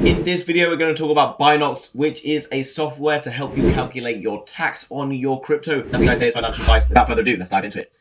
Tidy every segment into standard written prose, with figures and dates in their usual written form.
In this video, we're going to talk about Binocs, which is a software to help you calculate your tax on your crypto. Nothing I say is financial advice. Without further ado, let's dive into it.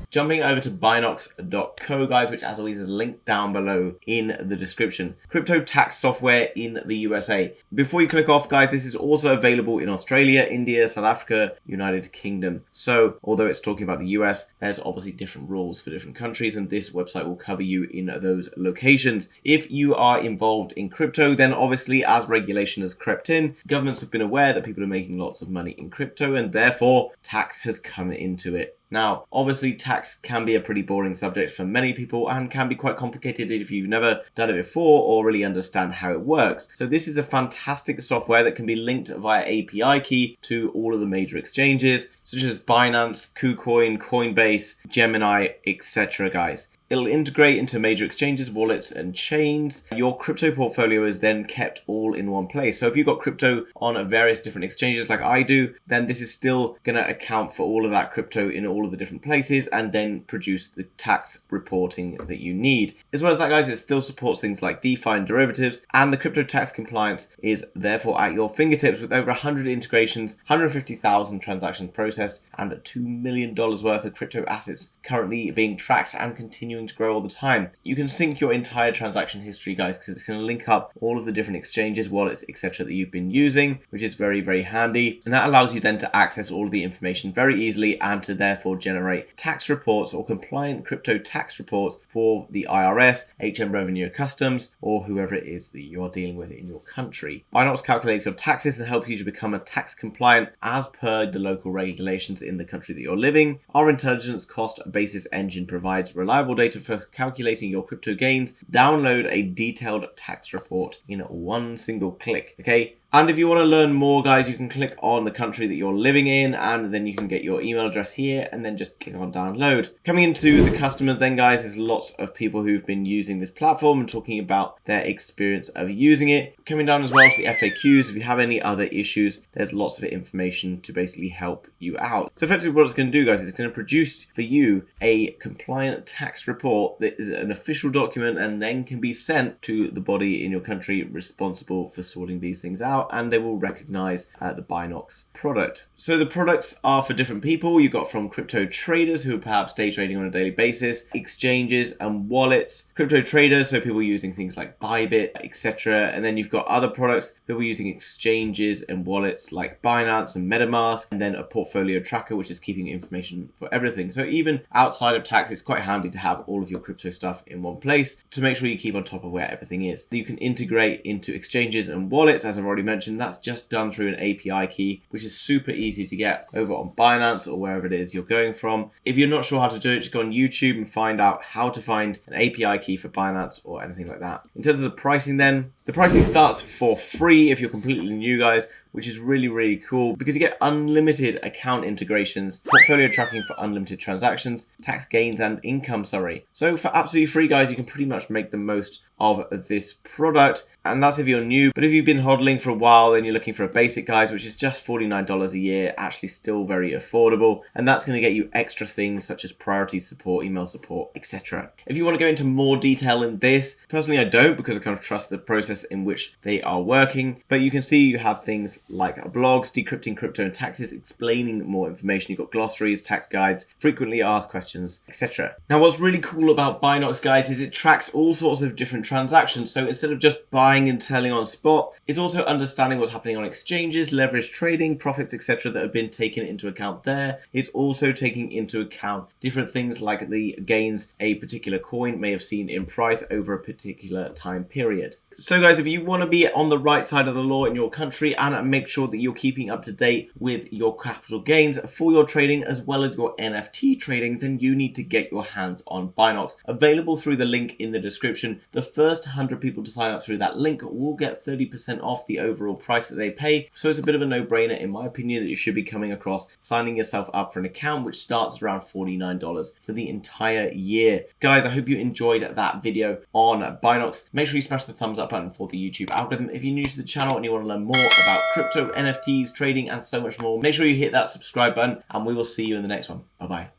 Jumping over to Binocs.co, guys, which as always is linked down below in the description. Crypto tax software in the USA. Before you click off, guys, this is also available in Australia, India, South Africa, United Kingdom. So, although it's talking about the US, there's obviously different rules for different countries, and this website will cover you in those locations. If you are involved in crypto, then obviously as regulation has crept in, governments have been aware that people are making lots of money in crypto, and therefore tax has come into it. Now, obviously, tax can be a pretty boring subject for many people and can be quite complicated if you've never done it before or really understand how it works. So this is a fantastic software that can be linked via API key to all of the major exchanges, such as Binance, KuCoin, Coinbase, Gemini, etc., guys. It'll integrate into major exchanges, wallets, and chains. Your crypto portfolio is then kept all in one place. So if you've got crypto on various different exchanges like I do, then this is still going to account for all of that crypto in all of the different places and then produce the tax reporting that you need. As well as that, guys, it still supports things like DeFi and derivatives, and the crypto tax compliance is therefore at your fingertips with over 100 integrations, 150,000 transactions processed, and $2 million worth of crypto assets currently being tracked and continuing to grow all the time. You can sync your entire transaction history, guys, because it's going to link up all of the different exchanges, wallets, etc. that you've been using, which is very, very handy. And that allows you then to access all of the information very easily and to therefore generate tax reports or compliant crypto tax reports for the IRS, HM Revenue Customs, or whoever it is that you're dealing with in your country. Binocs calculates your taxes and helps you to become a tax compliant as per the local regulations in the country that you're living. Our intelligence cost basis engine provides reliable data for calculating your crypto gains. Download a detailed tax report in one single click. Okay. And if you want to learn more, guys, you can click on the country that you're living in, and then you can get your email address here and then just click on download. Coming into the customers then, guys, there's lots of people who've been using this platform and talking about their experience of using it. Coming down as well to the FAQs, if you have any other issues, there's lots of information to basically help you out. So effectively what it's going to do, guys, is it's going to produce for you a compliant tax report that is an official document and then can be sent to the body in your country responsible for sorting these things out, and they will recognize the Binocs product. So the products are for different people. You've got from crypto traders who are perhaps day trading on a daily basis, exchanges and wallets, crypto traders, so people using things like Bybit, etc. And then you've got other products, people using exchanges and wallets like Binance and Metamask, and then a portfolio tracker, which is keeping information for everything. So even outside of tax, it's quite handy to have all of your crypto stuff in one place to make sure you keep on top of where everything is. You can integrate into exchanges and wallets, as I've already mentioned. That's just done through an API key, which is super easy to get over on Binance or wherever it is you're going from. If you're not sure how to do it, just go on YouTube and find out how to find an API key for Binance or anything like that. In terms of the pricing then, the pricing starts for free if you're completely new, guys, which is really, really cool because you get unlimited account integrations, portfolio tracking for unlimited transactions, tax gains and income, So for absolutely free, guys, you can pretty much make the most of this product. And that's if you're new. But if you've been hodling for a while and you're looking for a basic, guys, which is just $49 a year, actually still very affordable. And that's going to get you extra things such as priority support, email support, etc. If you want to go into more detail in this, personally, I don't, because I kind of trust the process in which they are working. But you can see you have things like blogs, decrypting crypto and taxes, explaining more information. You've got glossaries, tax guides, frequently asked questions, etc. Now, what's really cool about Binocs, guys, is it tracks all sorts of different transactions. So instead of just buying and selling on spot, it's also understanding what's happening on exchanges, leverage trading, profits, etc. that have been taken into account there. It's also taking into account different things like the gains a particular coin may have seen in price over a particular time period. So guys, if you want to be on the right side of the law in your country and make sure that you're keeping up to date with your capital gains for your trading as well as your NFT trading, then you need to get your hands on Binocs. Available through the link in the description. The first 100 people to sign up through that link will get 30% off the overall price that they pay. So it's a bit of a no-brainer, in my opinion, that you should be coming across signing yourself up for an account, which starts around $49 for the entire year. Guys, I hope you enjoyed that video on Binocs. Make sure you smash the thumbs up button for the YouTube algorithm. If you're new to the channel and you want to learn more about crypto, NFTs, trading, and so much more, make sure you hit that subscribe button, and we will see you in the next one. Bye-bye.